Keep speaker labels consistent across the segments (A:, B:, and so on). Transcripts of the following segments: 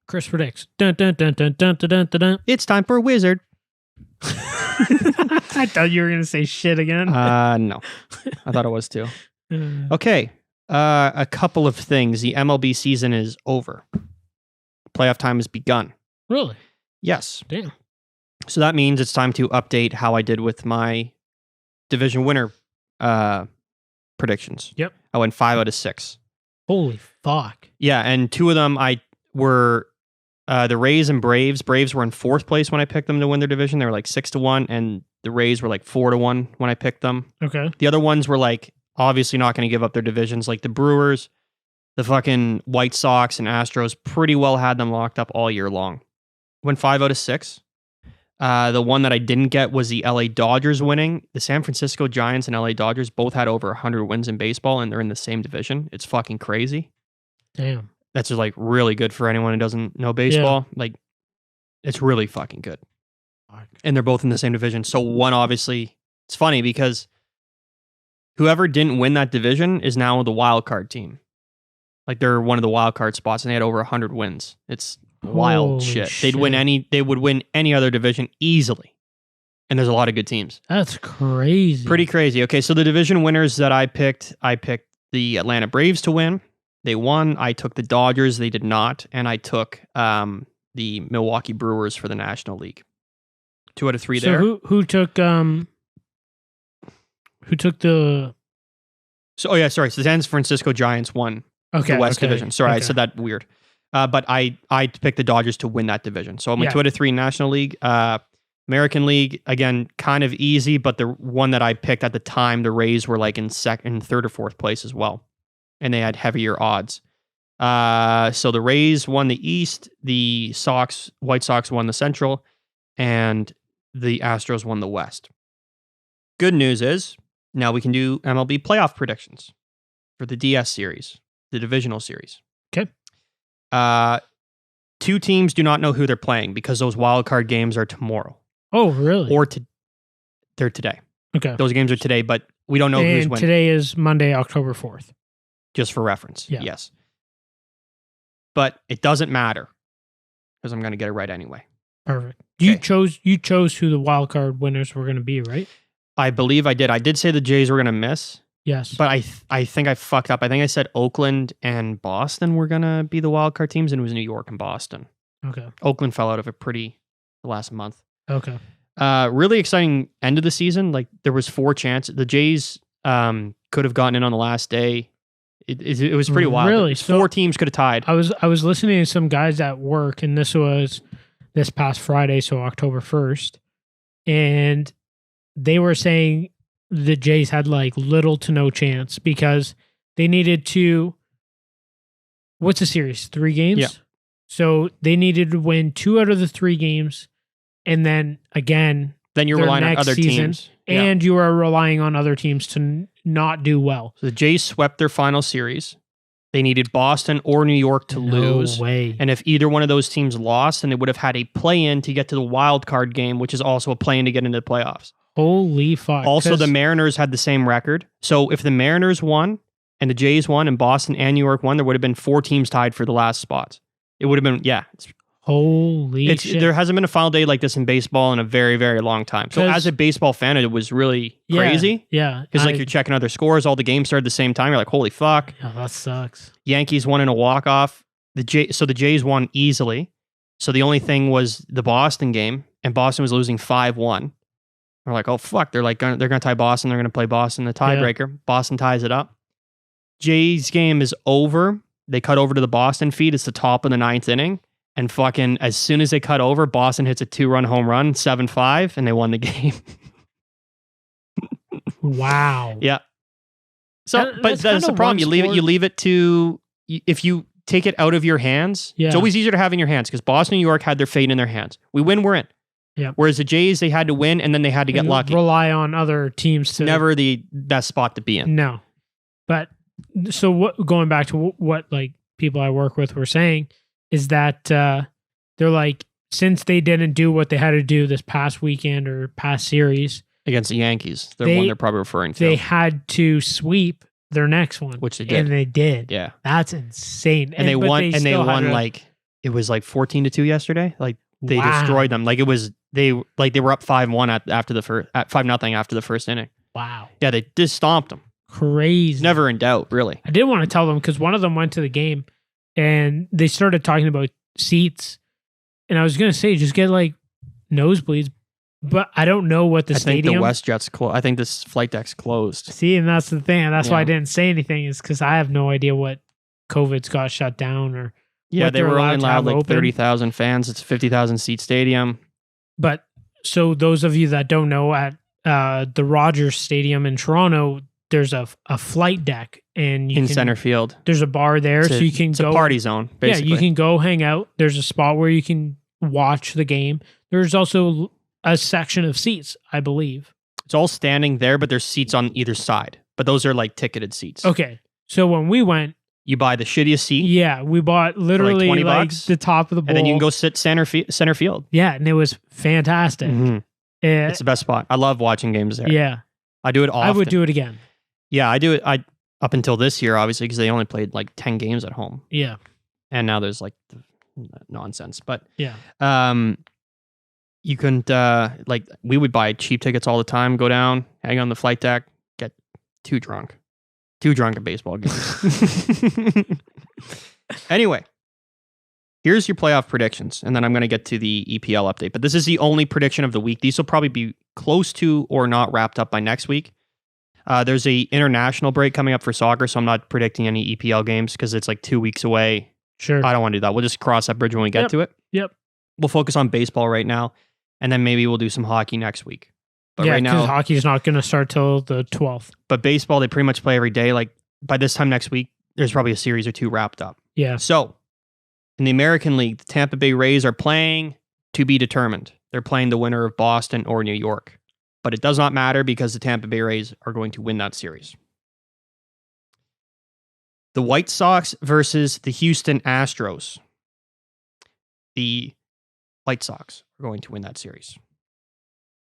A: Chris predicts. Dun, dun, dun, dun, dun, dun, dun, dun, dun.
B: It's time for a wizard.
A: I thought you were going to say shit again.
B: No. I thought it was too. Okay. A couple of things. The MLB season is over. Playoff time has begun.
A: Really?
B: Yes.
A: Damn.
B: So that means it's time to update how I did with my division winner predictions.
A: Yep.
B: I went 5 out of 6.
A: Holy fuck.
B: Yeah, and 2 of them were the Rays and Braves. Braves were in 4th place when I picked them to win their division. They were like 6-1, and the Rays were like 4-1 when I picked them.
A: Okay.
B: The other ones were like obviously not going to give up their divisions, like the Brewers, the fucking White Sox, and Astros. Pretty well had them locked up all year long. Went 5 out of 6. The one that I didn't get was the LA Dodgers winning. The San Francisco Giants and LA Dodgers both had over 100 wins in baseball, and they're in the same division. It's fucking crazy.
A: Damn.
B: That's just like really good for anyone who doesn't know baseball. Yeah. Like, it's really fucking good. And they're both in the same division. So one, obviously, it's funny because whoever didn't win that division is now the wild card team. Like, they're one of the wild card spots, and they had over 100 wins. It's wild shit. They would win any other division easily. And there's a lot of good teams.
A: That's crazy.
B: Pretty crazy. Okay, so the division winners that I picked the Atlanta Braves to win. They won. I took the Dodgers. They did not. And I took the Milwaukee Brewers for the National League. 2 out of 3 there.
A: So who took the...
B: So the San Francisco Giants won the West Division. Sorry, I said that weird. But I picked the Dodgers to win that division. So I'm 2 out of 3 National League. American League, again, kind of easy, but the one that I picked at the time, the Rays were like in 3rd or 4th place as well. And they had heavier odds. So the Rays won the East, the White Sox won the Central, and the Astros won the West. Good news is, now we can do MLB playoff predictions for the DS series, the divisional series.
A: Okay.
B: 2 teams do not know who they're playing because those wild card games are tomorrow.
A: Oh, really?
B: Or they're today.
A: Okay.
B: Those games are today, but we don't know who's winning.
A: Today is Monday, October 4th.
B: Just for reference.
A: Yeah.
B: Yes. But it doesn't matter because I'm going to get it right anyway.
A: Perfect. You chose who the wild card winners were going to be, right?
B: I believe I did. I did say the Jays were going to miss.
A: Yes.
B: But I think I fucked up. I think I said Oakland and Boston were going to be the wild card teams, and it was New York and Boston.
A: Okay.
B: Oakland fell out of it the last month.
A: Okay.
B: Really exciting end of the season. Like, there was 4 chances. The Jays could have gotten in on the last day. It was pretty wild.
A: Really?
B: 4 teams could have tied.
A: I was listening to some guys at work, and this was this past Friday, so October 1st, and they were saying the Jays had like little to no chance because they needed to... What's the series? 3 games?
B: Yeah.
A: So they needed to win 2 out of the 3 games, and then again...
B: Then you're relying on other teams.
A: And you are relying on other teams to not do well.
B: So the Jays swept their final series. They needed Boston or New York to lose.
A: No way.
B: And if either one of those teams lost, then they would have had a play-in to get to the wild card game, which is also a play-in to get into the playoffs.
A: Holy fuck.
B: Also, the Mariners had the same record. So if the Mariners won and the Jays won and Boston and New York won, there would have been 4 teams tied for the last spots. It would have been,
A: holy shit.
B: There hasn't been a final day like this in baseball in a very, very long time. So as a baseball fan, it was really crazy.
A: Yeah.
B: Because you're checking other scores, all the games started at the same time. You're like, holy fuck.
A: Yeah, that sucks.
B: Yankees won in a walk-off. So the Jays won easily. So the only thing was the Boston game, and Boston was losing 5-1. We're like, oh fuck. They're gonna tie Boston. They're gonna play Boston the tiebreaker. Yeah. Boston ties it up. Jays game is over. They cut over to the Boston feed. It's the top of the 9th inning. And fucking, as soon as they cut over, Boston hits a 2-run home run, 7-5, and they won the game.
A: Wow.
B: Yeah. So, but that's the problem. You leave it to, if you take it out of your hands, it's always easier to have in your hands because Boston and New York had their fate in their hands. We win, we're in.
A: Yeah.
B: Whereas the Jays, they had to win and then they had to get lucky.
A: Rely on other teams to...
B: Never the best spot to be in.
A: No. But, so going back to what like people I work with were saying, is that they're like, since they didn't do what they had to do this past weekend or past series
B: against the Yankees, the one they're probably referring to,
A: they had to sweep their next one,
B: which they did,
A: and they did.
B: Yeah,
A: that's insane.
B: And they won. And they won like it was like 14-2 yesterday. Like they destroyed them. Like they were up 5-1 after the first, at 5-0 after the first inning.
A: Wow.
B: Yeah, they just stomped them.
A: Crazy.
B: Never in doubt, really.
A: I did want to tell them because one of them went to the game and they started talking about seats. And I was going to say, just get like nosebleeds, but I don't know what the stadium.
B: I think the WestJet's closed. I think this flight deck's closed.
A: See, and that's the thing. And that's why I didn't say anything, is because I have no idea what COVID's got shut down or.
B: Yeah, they were only allowed like 30,000 fans. It's a 50,000 seat stadium.
A: But so those of you that don't know, at the Rogers Stadium in Toronto, there's a flight deck and you
B: in center field.
A: There's a bar there, so you can go.
B: It's a party zone, basically.
A: Yeah, you can go hang out. There's a spot where you can watch the game. There's also a section of seats, I believe.
B: It's all standing there, but there's seats on either side. But those are like ticketed seats.
A: Okay, so when we went,
B: you buy the shittiest seat.
A: Yeah, we bought literally like the top of the bowl.
B: And then you can go sit center field.
A: Yeah, and it was fantastic.
B: Mm-hmm. It's the best spot. I love watching games there.
A: Yeah.
B: I do it often.
A: I would do it again.
B: Yeah, I do it. Up until this year, obviously, because they only played like 10 games at home.
A: Yeah.
B: And now there's like nonsense. But
A: yeah.
B: You couldn't, like, we would buy cheap tickets all the time, go down, hang on the flight deck, get too drunk at baseball games. Anyway, here's your playoff predictions, and then I'm going to get to the EPL update. But this is the only prediction of the week. These will probably be close to or not wrapped up by next week. There's a international break coming up for soccer, so I'm not predicting any EPL games because it's like 2 weeks away.
A: Sure.
B: I don't want to do that. We'll just cross that bridge when we get to it.
A: Yep.
B: We'll focus on baseball right now, and then maybe we'll do some hockey next week. But
A: yeah,
B: right now,
A: because hockey's not going to start till the 12th.
B: But baseball, they pretty much play every day. Like by this time next week, there's probably a series or two wrapped up.
A: Yeah.
B: So in the American League, the Tampa Bay Rays are playing to be determined. They're playing the winner of Boston or New York. But it does not matter because the Tampa Bay Rays are going to win that series. The White Sox versus the Houston Astros. The White Sox are going to win that series.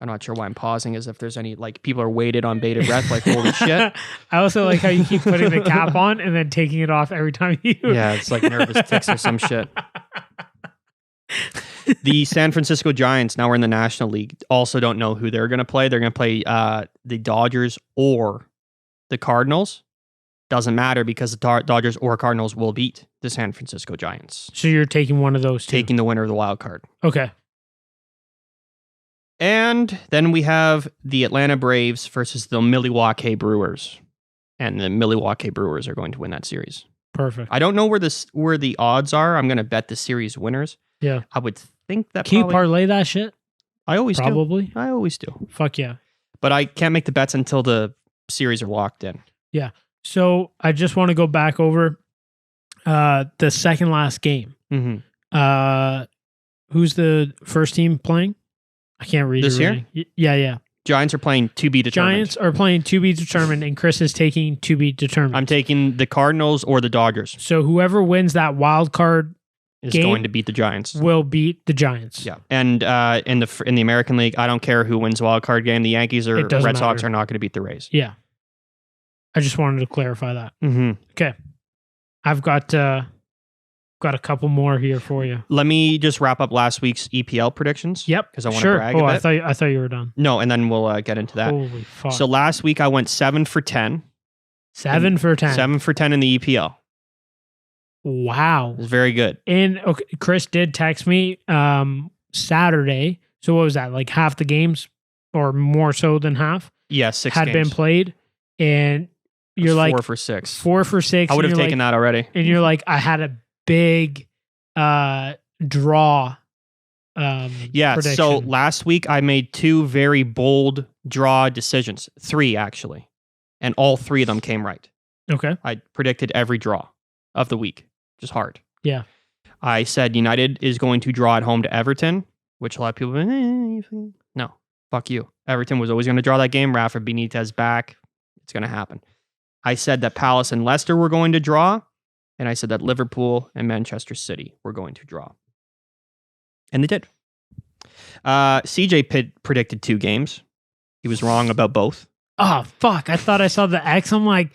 B: I'm not sure why I'm pausing, as if there's any, like, people are weighted on bated breath, like, holy shit.
A: I also like how you keep putting the cap on and then taking it off every time you...
B: Yeah, it's like nervous tics or some shit. The San Francisco Giants, now we're in the National League, also don't know who they're going to play. They're going to play the Dodgers or the Cardinals. Doesn't matter because the Dodgers or Cardinals will beat the San Francisco Giants.
A: So you're taking one of those two?
B: Taking the winner of the wild card.
A: Okay.
B: And then we have the Atlanta Braves versus the Milwaukee Brewers. And the Milwaukee Brewers are going to win that series.
A: Perfect.
B: I don't know where the odds are. I'm going to bet the series winners.
A: Yeah.
B: I would think that
A: Can you parlay that shit?
B: I always do.
A: Probably.
B: I always do.
A: Fuck yeah.
B: But I can't make the bets until the series are locked in.
A: Yeah. So I just want to go back over the second last game.
B: Mm-hmm.
A: Who's the first team playing? I can't read
B: this
A: year. Yeah.
B: Giants are playing to be determined.
A: Giants are playing to be determined, and Chris is taking to be determined.
B: I'm taking the Cardinals or the Dodgers.
A: So whoever wins that wild card
B: is going to beat the Giants.
A: Will beat the Giants.
B: Yeah, and in the American League, I don't care who wins the wild card game. The Yankees or Red Sox are not going to beat the Rays.
A: Yeah, I just wanted to clarify that.
B: Mm-hmm.
A: Okay, I've got a couple more here for you.
B: Let me just wrap up last week's EPL predictions.
A: Yep,
B: because I want to brag a bit.
A: I thought you were done.
B: No, and then we'll get into that.
A: Holy fuck!
B: So last week I went 7 for 10.
A: 7 for 10.
B: 7 for 10 in the EPL.
A: Wow.
B: It was very good.
A: And okay, Chris did text me Saturday. So what was that? Like half the games or more so than half?
B: Yeah, 6
A: had
B: games.
A: been played. And you're like
B: 4 for 6.
A: 4 for 6.
B: I would have taken that already.
A: And you're like, I had a big draw
B: yeah,
A: prediction.
B: So last week I made 2 very bold draw decisions. 3 actually. And all 3 of them came right.
A: Okay.
B: I predicted every draw of the week. Just hard.
A: Yeah.
B: I said United is going to draw at home to Everton, which a lot of people no, fuck you. Everton was always going to draw that game. Rafa Benitez back. It's going to happen. I said that Palace and Leicester were going to draw, and I said that Liverpool and Manchester City were going to draw. And they did. CJ predicted 2 games. He was wrong about both.
A: Oh, fuck. I thought I saw the X. I'm like,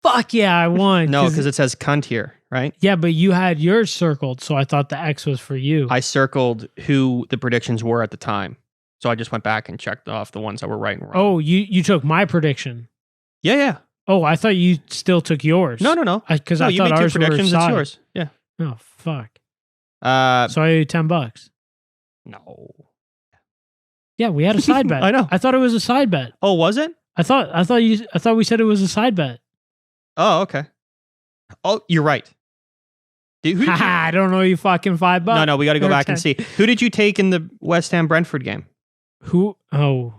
A: fuck yeah, I won.
B: No, because it says cunt here, right?
A: Yeah, but you had yours circled, so I thought the X was for you.
B: I circled who the predictions were at the time. So I just went back and checked off the ones that were right and wrong.
A: Oh, you took my prediction.
B: Yeah.
A: Oh, I thought you still took yours.
B: No.
A: Because I thought ours
B: predictions, it's yours. Yeah.
A: Oh, fuck. So
B: Uh,
A: I owe you $10.
B: no.
A: Yeah, we had a side bet.
B: I know.
A: I thought it was a side bet.
B: Oh, was it?
A: I thought we said it was a side bet.
B: Oh, okay. Oh, you're right. Who did you-
A: I don't know you fucking $5.
B: No, we got to go back and see. Who did you take in the West Ham Brentford game?
A: Who? Oh,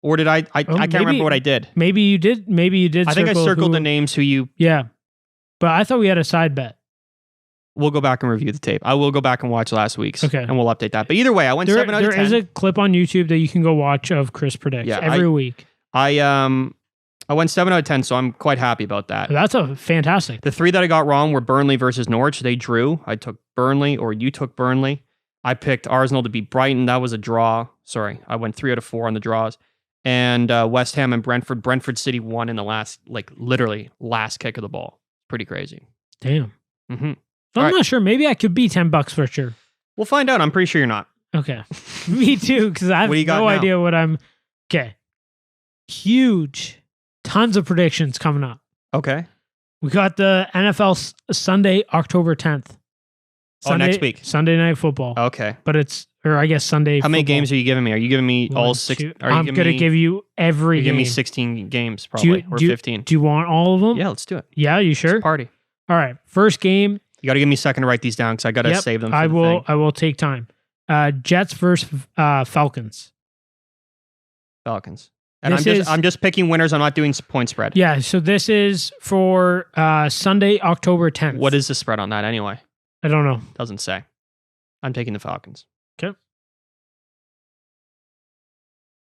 B: Or did I can't remember what I did.
A: maybe you did.
B: I think I circled the names who you.
A: Yeah, but I thought we had a side bet.
B: We'll go back and review the tape. I will go back and watch last week's.
A: Okay.
B: And we'll update that. But either way, I went 7 out of 10.
A: There is a clip on YouTube that you can go watch of Chris predicts every week.
B: I went 7 out of 10, so I'm quite happy about that.
A: That's a fantastic.
B: The 3 that I got wrong were Burnley versus Norwich. They drew. I took Burnley, or you took Burnley. I picked Arsenal to beat Brighton. That was a draw. Sorry, I went 3 out of 4 on the draws. And West Ham and Brentford. Brentford City won in the last kick of the ball. Pretty crazy.
A: Damn.
B: Mm-hmm.
A: So I'm not sure. Maybe I could be $10 for sure.
B: We'll find out. I'm pretty sure you're not.
A: Okay. Me too, because I have no idea what I'm. Okay. Huge. Tons of predictions coming up.
B: Okay.
A: We got the NFL Sunday, October 10th.
B: Next week.
A: Sunday Night Football.
B: Okay.
A: But I guess Sunday.
B: How many games are you giving me? Are you giving me all 6?
A: I'm going to give you every game.
B: Give me 16 games probably, or 15.
A: Do you want all of them?
B: Yeah, let's do it.
A: Yeah, you sure?
B: It's a party.
A: All right. First game.
B: You got to give me a second to write these down because I got to save them.
A: I will take time. Jets versus Falcons.
B: Falcons. And I'm just picking winners. I'm not doing point spread.
A: Yeah. So this is for Sunday, October 10th.
B: What is the spread on that anyway?
A: I don't know.
B: Doesn't say. I'm taking the Falcons.
A: Okay.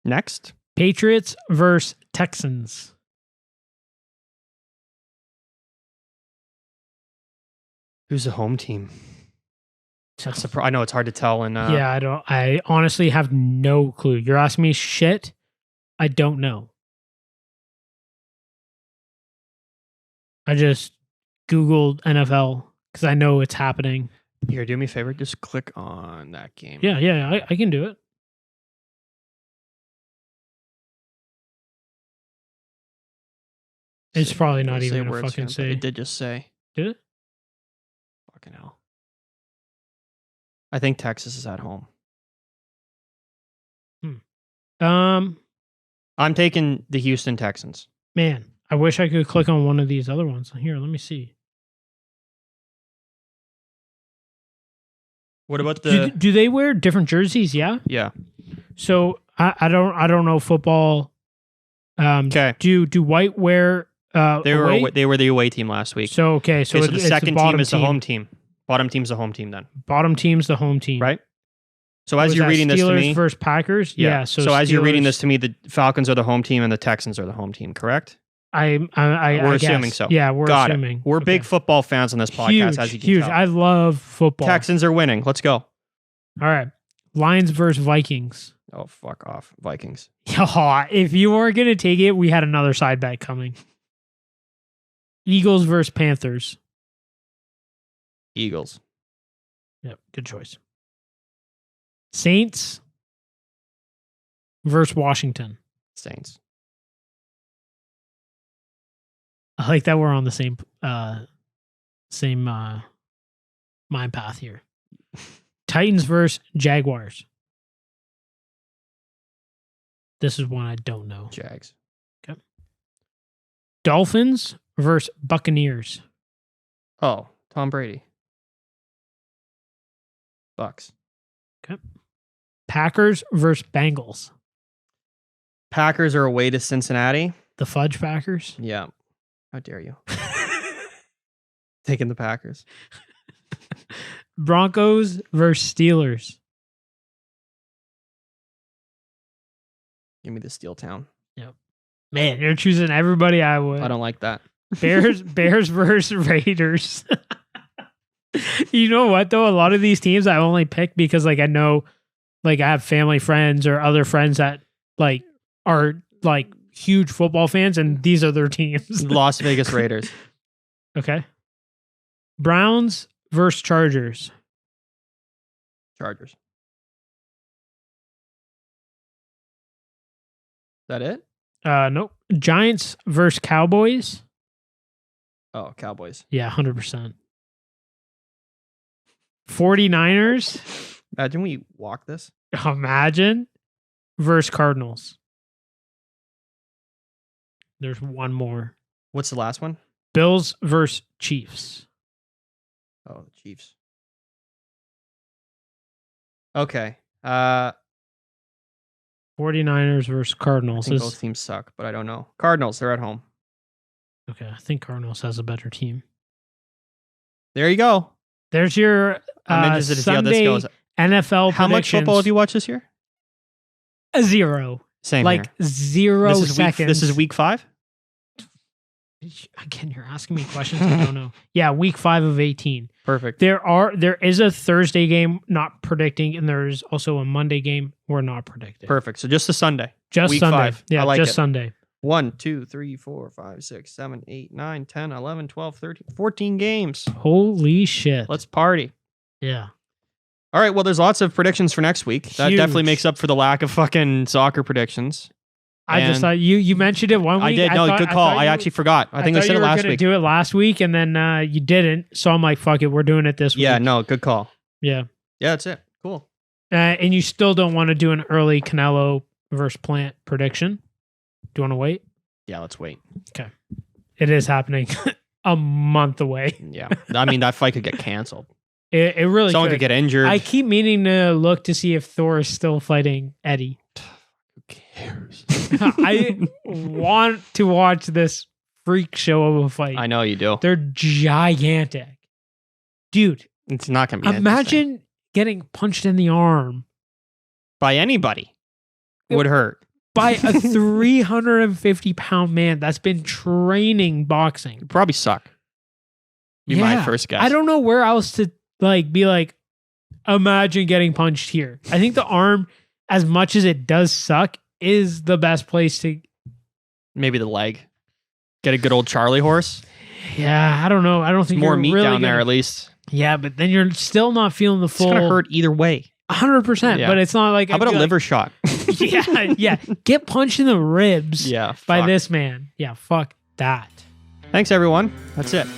B: Next.
A: Patriots versus Texans.
B: Who's the home team? I know it's hard to tell. And
A: I honestly have no clue. You're asking me shit. I don't know. I just Googled NFL because I know it's happening.
B: Here, do me a favor. Just click on that game.
A: Yeah, I can do it. It's probably not even a fucking say.
B: It did just say.
A: Did it?
B: Fucking hell. I think Texas is at home. I'm taking the Houston Texans.
A: Man, I wish I could click on one of these other ones. Here, let me see.
B: What about the?
A: Do they wear different jerseys? Yeah.
B: Yeah.
A: So I don't know football.
B: Okay.
A: Do white wear?
B: They were the away team last week.
A: So
B: the second team is the home team. Bottom team's the home team then.
A: Bottom team's the home team.
B: Right. So as you're reading this to me,
A: Steelers versus Packers. Yeah.
B: So as you're reading this to me, the Falcons are the home team and the Texans are the home team. Correct.
A: We're
B: assuming so.
A: Yeah, we're assuming.
B: We're big football fans on this podcast, as you can tell.
A: I love football.
B: Texans are winning. Let's go.
A: All right. Lions versus Vikings.
B: Oh, fuck off. Vikings.
A: If you weren't going to take it, we had another side bet coming. Eagles versus Panthers.
B: Eagles.
A: Yep, good choice. Saints versus Washington.
B: Saints.
A: I like that we're on the same mind path here. Titans versus Jaguars. This is one I don't know.
B: Jags.
A: Okay. Dolphins versus Buccaneers.
B: Oh, Tom Brady. Bucks.
A: Okay. Packers versus Bengals.
B: Packers are away to Cincinnati.
A: The Fudge Packers?
B: Yeah. How dare you? Taking the Packers.
A: Broncos versus Steelers.
B: Give me the Steel Town.
A: Yep. Man, you're choosing everybody I would.
B: I don't like that.
A: Bears versus Raiders. You know what though? A lot of these teams I only pick because I know I have family friends or other friends that are huge football fans and these are their teams.
B: Las Vegas Raiders.
A: Okay. Browns versus Chargers.
B: Chargers. Is that it?
A: Nope. Giants versus Cowboys.
B: Oh, Cowboys.
A: Yeah, 100%. 49ers.
B: Imagine we walk this.
A: Imagine. Versus Cardinals. There's one more.
B: What's the last one?
A: Bills versus Chiefs.
B: Oh, the Chiefs. Okay.
A: 49ers versus Cardinals.
B: I think both teams suck, but I don't know. Cardinals, they're at home.
A: Okay, I think Cardinals has a better team.
B: There you go.
A: There's your
B: I'm interested to see how this goes.
A: NFL
B: How much football have you watched this year?
A: A 0.
B: Same
A: like
B: here.
A: 0 seconds.
B: This is week 5?
A: Again, you're asking me questions I don't know. Yeah, week 5 of 18.
B: Perfect.
A: There is a Thursday game not predicting, and there's also a Monday game we're not predicting.
B: Perfect. So just a Sunday.
A: Just
B: week
A: Sunday.
B: 5.
A: Yeah,
B: I like
A: just
B: it.
A: Sunday.
B: 1, 2, 3, 4, 5, 6, 7, 8, 9, 10, 11, 12, 13, 14 games.
A: Holy shit.
B: Let's party.
A: Yeah.
B: All right. Well, there's lots of predictions for next week. That definitely makes up for the lack of fucking soccer predictions.
A: I just thought you mentioned it one week.
B: I did. No, good call. I actually forgot. I think I said it last week.
A: Do it last week, and then you didn't. So I'm like, fuck it, we're doing it this week.
B: Yeah. No. Good call.
A: Yeah.
B: Yeah. That's it. Cool.
A: And you still don't want to do an early Canelo versus Plant prediction? Do you want to wait?
B: Yeah. Let's wait.
A: Okay. It is happening a month away.
B: Yeah. I mean, that fight could get canceled.
A: It really
B: Someone could get injured.
A: I keep meaning to look to see if Thor is still fighting Eddie.
B: Who cares?
A: I want to watch this freak show of a fight.
B: I know you do.
A: They're gigantic. Dude.
B: It's not going to be
A: imagine getting punched in the arm.
B: By anybody. It would hurt.
A: By a 350-pound man that's been training boxing.
B: It'd probably suck. Be my first guess.
A: I don't know where else to be like, imagine getting punched here. I think the arm, as much as it does suck, is the best place to.
B: Maybe the leg. Get a good old Charlie horse.
A: Yeah, I don't know. I don't think
B: more meat really down there at least.
A: Yeah, but then you're still not feeling the full.
B: It's gonna hurt either way.
A: 100%. But it's not like.
B: How about a liver shot?
A: Yeah. Get punched in the ribs.
B: Yeah.
A: By this man. Yeah. Fuck that.
B: Thanks everyone. That's it.